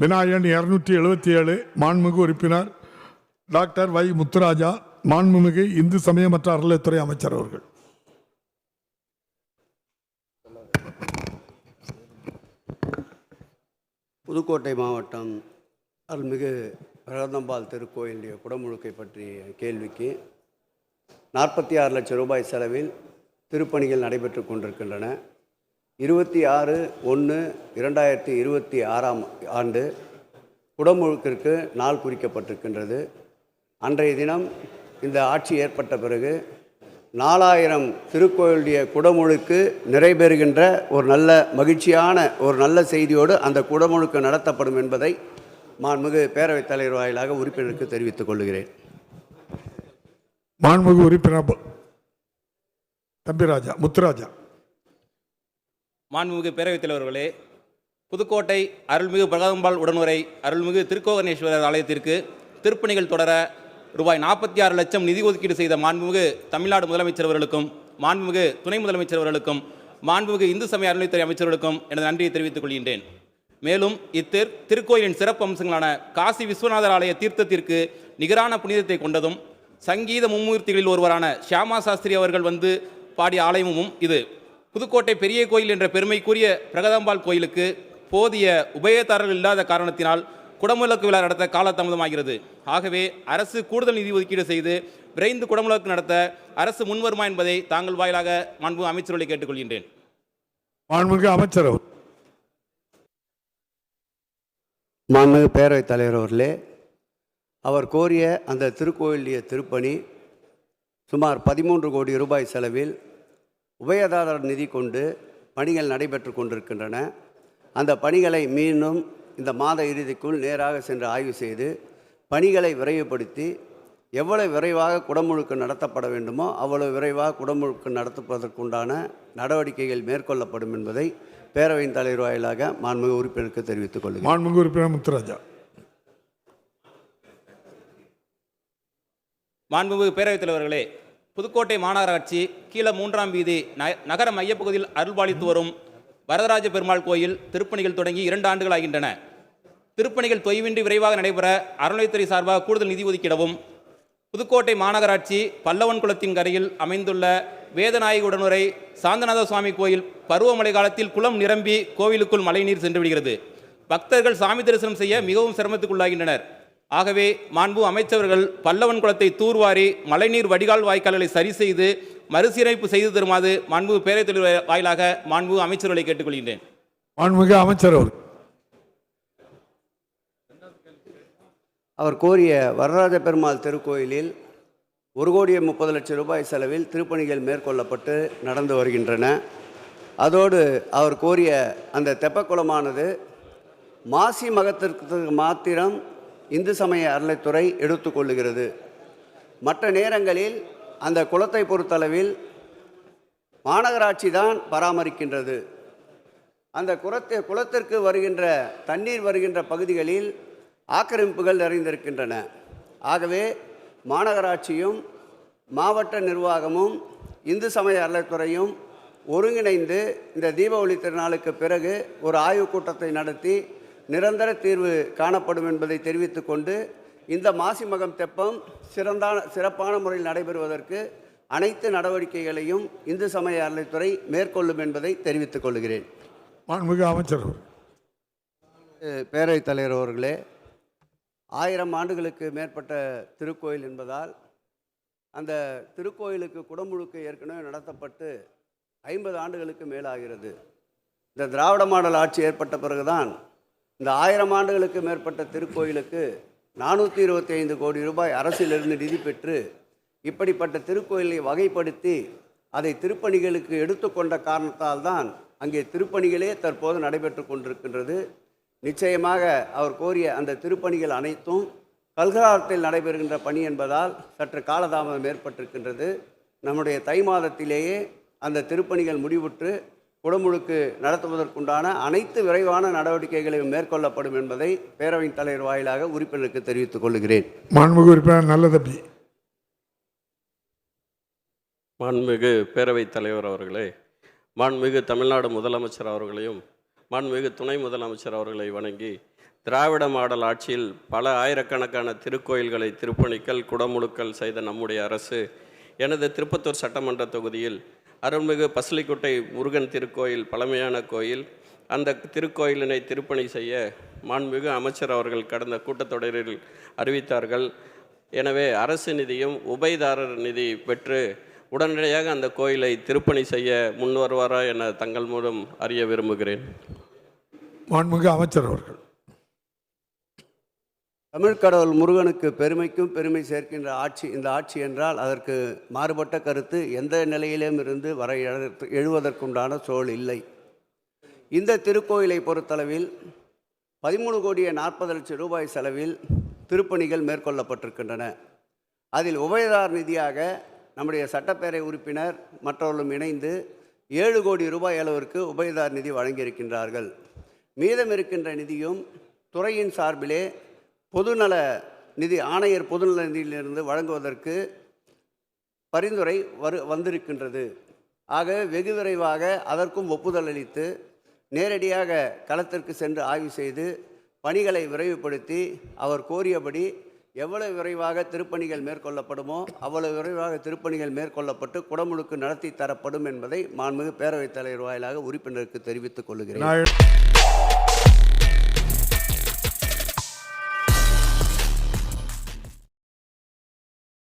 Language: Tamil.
விநாயகன் 277 மாண்புமிகு உறுப்பினர் டாக்டர் வை முத்துராஜா மாண்புமிகு இந்து சமய மற்றும் அறநிலையத்துறை அமைச்சர் அவர்கள். புதுக்கோட்டை மாவட்டம் அருள்மிகு பிரகதம்பாள் திருக்கோயிலுடைய குடமுழுக்கை பற்றிய கேள்விக்கு 46 லட்சம் ரூபாய் செலவில் திருப்பணிகள் நடைபெற்று கொண்டிருக்கின்றன. 26/1/2026 ஆண்டு குடமுழுக்கிற்கு நாள் குறிக்கப்பட்டிருக்கின்றது. அன்றைய தினம் இந்த ஆட்சி ஏற்பட்ட பிறகு 4000 திருக்கோயிலுடைய குடமுழுக்கு நிறைவேறுகின்ற ஒரு நல்ல மகிழ்ச்சியான ஒரு நல்ல செய்தியோடு அந்த குடமுழுக்கு நடத்தப்படும் என்பதை மாண்புமிகு பேரவைத் தலைவர் வாயிலாக உறுப்பினருக்கு தெரிவித்துக் கொள்கிறேன். மாண்புமிகு உறுப்பினர் தம்பிராஜா முத்துராஜா. மாண்புமிகு பேரவைத் தலைவர்களே, புதுக்கோட்டை அருள்மிகு பிரகதம்பாள் உடனுரை அருள்மிகு திருக்கோகணேஸ்வரர் ஆலயத்திற்கு திருப்பணிகள் தொடர ரூபாய் 46 லட்சம் நிதி ஒதுக்கீடு செய்த மாண்புமிகு தமிழ்நாடு முதலமைச்சர் அவர்களுக்கும், மாண்புமிகு துணை முதலமைச்சர் அவர்களுக்கும், மாண்புமிகு இந்து சமய அறநிலையத்துறை அமைச்சர்களுக்கும் எனது நன்றியை தெரிவித்துக் கொள்கின்றேன். மேலும் திருக்கோயிலின் சிறப்பு அம்சங்களான காசி விஸ்வநாதர் ஆலய தீர்த்தத்திற்கு நிகரான புனிதத்தை கொண்டதும், சங்கீத மும்மூர்த்திகளில் ஒருவரான ஷியாமா சாஸ்திரி அவர்கள் வந்து பாடிய ஆலயமும் இது. புதுக்கோட்டை பெரிய கோயில் என்ற பெருமைக்குரிய பிரகதம்பாள் கோயிலுக்கு போதிய உபயதாரர்கள் இல்லாத காரணத்தினால் குடமுழுக்கு விழா நடத்த காலதாமதமாகிறது. ஆகவே அரசு கூடுதல் நிதி ஒதுக்கீடு செய்து விரைந்து குடமுழுக்கு நடத்த அரசு முன்வருமா என்பதை தாங்கள் வாயிலாக மாண்புமிகு அமைச்சர்களை கேட்டுக்கொள்கின்றேன். மாண்புமிகு அமைச்சர். மாண்புமிகு பேரவைத் தலைவர் அவர்களே, அவர் கோரிய அந்த திருக்கோயிலுடைய திருப்பணி சுமார் 13 கோடி ரூபாய் செலவில் உபயதாரர் நிதி கொண்டு பணிகள் நடைபெற்று கொண்டிருக்கின்றன. அந்த பணிகளை மீண்டும் இந்த மாத இறுதிக்குள் நேராக சென்று ஆய்வு செய்து பணிகளை விரைவுபடுத்தி எவ்வளவு விரைவாக குடமுழுக்கு நடத்தப்பட வேண்டுமோ அவ்வளவு விரைவாக குடமுழுக்கு நடத்துவதற்குண்டான நடவடிக்கைகள் மேற்கொள்ளப்படும் என்பதை பேரவையின் தலைவர் வாயிலாக மாண்புமிகு உறுப்பினருக்கு தெரிவித்துக் கொள்கிறேன். மாண்புமிகு உறுப்பினர் முத்துராஜா. மாண்புமிகு பேரவைத் தலைவர்களே, புதுக்கோட்டை மாநகராட்சி கீழ 3ஆம் வீதி நகர மையப்பகுதியில் அருள்பாலித்து வரும் வரதராஜ பெருமாள் கோயில் திருப்பணிகள் தொடங்கி 2 ஆண்டுகள் ஆகின்றன. திருப்பணிகள் தொய்வின்றி விரைவாக நடைபெற அறநிலையத்துறை சார்பாக கூடுதல் நிதி ஒதுக்கிடவும், புதுக்கோட்டை மாநகராட்சி பல்லவன் குளத்தின் கரையில் அமைந்துள்ள வேதநாயகி உடனுரை சாந்தநாத சுவாமி கோயில் பருவமழை காலத்தில் குளம் நிரம்பி கோவிலுக்குள் மழைநீர் சென்று விடுகிறது. பக்தர்கள் சாமி தரிசனம் செய்ய மிகவும் சிரமத்துக்குள்ளாகின்றனர். ஆகவே மாண்பு அமைச்சர்கள் பல்லவன் குளத்தை தூர்வாரி மழைநீர் வடிகால் வாய்க்கால்களை சரி செய்து மறுசீரமைப்பு செய்து தருமாறு மாண்பு பேரவைத் தலைவர் வாயிலாக மாண்பு அமைச்சர்களை கேட்டுக்கொள்கின்றேன். மாண்புமிகு அமைச்சர் அவர் கோரிய வரதராஜ பெருமாள் திருக்கோயிலில் 1,30,00,000 ரூபாய் செலவில் திருப்பணிகள் மேற்கொள்ளப்பட்டு நடந்து வருகின்றன. அதோடு அவர் கோரிய அந்த தெப்பக்குளமானது மாசி மகத்திற்கு மாத்திரம் இந்து சமய அறநிலையத்துறை எடுத்துக்கொள்ளுகிறது. மற்ற நேரங்களில் அந்த குளத்தை பொறுத்தளவில் மாநகராட்சி தான் பராமரிக்கின்றது. அந்த குளத்திற்கு வருகின்ற தண்ணீர் வருகின்ற பகுதிகளில் ஆக்கிரமிப்புகள் நிறைந்திருக்கின்றன. ஆகவே மாநகராட்சியும் மாவட்ட நிர்வாகமும் இந்து சமய அறநிலையத்துறையும் ஒருங்கிணைந்து இந்த தீபாவளி திருநாளுக்கு பிறகு ஒரு ஆய்வுக் கூட்டத்தை நடத்தி நிரந்தர தீர்வு காணப்படும் என்பதை தெரிவித்துக் கொண்டு இந்த மாசி மகம் தெப்பம் சிறப்பான முறையில் நடைபெறுவதற்கு அனைத்து நடவடிக்கைகளையும் இந்து சமய அறநிலையத்துறை மேற்கொள்ளும் என்பதை தெரிவித்துக் கொள்கிறேன். மாண்புமிகு அமைச்சர். பேரவைத் தலைவர் அவர்களே, 1000 ஆண்டுகளுக்கு மேற்பட்ட திருக்கோயில் என்பதால் அந்த திருக்கோயிலுக்கு குடமுழுக்கு ஏற்கனவே நடத்தப்பட்டு 50 ஆண்டுகளுக்கு மேலாகிறது. இந்த திராவிட மாடல் ஆட்சி ஏற்பட்ட பிறகுதான் இந்த 1000 ஆண்டுகளுக்கு மேற்பட்ட திருக்கோயிலுக்கு 425 கோடி ரூபாய் அரசிலிருந்து நிதி பெற்று இப்படிப்பட்ட திருக்கோயிலை வகைப்படுத்தி அதை திருப்பணிகளுக்கு எடுத்துக்கொண்ட காரணத்தால் தான் அங்கே திருப்பணிகளே தற்போது நடைபெற்று கொண்டிருக்கின்றது. நிச்சயமாக அவர் கோரிய அந்த திருப்பணிகள் அனைத்தும் கல்கராத்தில் நடைபெறுகின்ற பணி என்பதால் சற்று காலதாமதம் ஏற்பட்டிருக்கின்றது. நம்முடைய தை மாதத்திலேயே அந்த திருப்பணிகள் முடிவுற்று குடமுழுக்கு நடத்துவதற்குண்டான அனைத்து விரைவான நடவடிக்கைகளையும் மேற்கொள்ளப்படும் என்பதை பேரவையின் தலைவர் வாயிலாக உறுப்பினருக்கு தெரிவித்துக் கொள்கிறேன். மாண்புமிகு உறுப்பினர் நல்லதம்பி. மாண்புமிகு பேரவைத் தலைவர் அவர்களே, மாண்புமிகு தமிழ்நாடு முதலமைச்சர் அவர்களையும் மாண்புமிகு துணை முதலமைச்சர் அவர்களை வணங்கி திராவிட மாடல் ஆட்சியில் பல ஆயிரக்கணக்கான திருக்கோயில்களை திருப்பணிகள் குடமுழுக்கல் செய்த நம்முடைய அரசு எனது திருப்பத்தூர் சட்டமன்ற தொகுதியில் அருள்மிகு பசலிக்கோட்டை முருகன் திருக்கோயில் பழமையான கோயில், அந்த திருக்கோயிலினை திருப்பணி செய்ய மாண்புமிகு அமைச்சர் அவர்கள் கடந்த கூட்டத்தொடரில் அறிவித்தார்கள். எனவே அரசு நிதியும் உபயதாரர் நிதி பெற்று உடனடியாக அந்த கோயிலை திருப்பணி செய்ய முன்வருவாரா என தங்கள் மூலம் அறிய விரும்புகிறேன். மாண்புமிகு அமைச்சர் அவர்கள். தமிழ்க்கடவுள் முருகனுக்கு பெருமைக்கும் பெருமை சேர்க்கின்ற ஆட்சி இந்த ஆட்சி என்றால் அதற்கு மாறுபட்ட கருத்து எந்த நிலையிலும் இருந்து வர எழுவதற்குண்டான சூழல் இல்லை. இந்த திருக்கோயிலை பொறுத்தளவில் 13,40,00,000 ரூபாய் செலவில் திருப்பணிகள் மேற்கொள்ளப்பட்டிருக்கின்றன. அதில் உபயதார் நிதியாக நம்முடைய சட்டப்பேரவை உறுப்பினர் மற்றவர்களும் இணைந்து 7 கோடி ரூபாய் அளவிற்கு உபயதார் நிதி வழங்கியிருக்கின்றார்கள். மீதம் இருக்கின்ற நிதியும் துறையின் சார்பிலே பொதுநல நிதி ஆணையர் பொதுநல நிதியிலிருந்து வழங்குவதற்கு பரிந்துரை வந்திருக்கின்றது. ஆக வெகு விரைவாக அதற்கும் ஒப்புதல் அளித்து நேரடியாக களத்திற்கு சென்று ஆய்வு செய்து பணிகளை விரைவுபடுத்தி அவர் கோரியபடி எவ்வளவு விரைவாக திருப்பணிகள் மேற்கொள்ளப்படுமோ அவ்வளவு விரைவாக திருப்பணிகள் மேற்கொள்ளப்பட்டு குடமுழுக்கு நடத்தி தரப்படும் என்பதை மாண்புமிகு பேரவைத் தலைவர் வாயிலாக உறுப்பினருக்கு தெரிவித்துக் கொள்கிறேன்.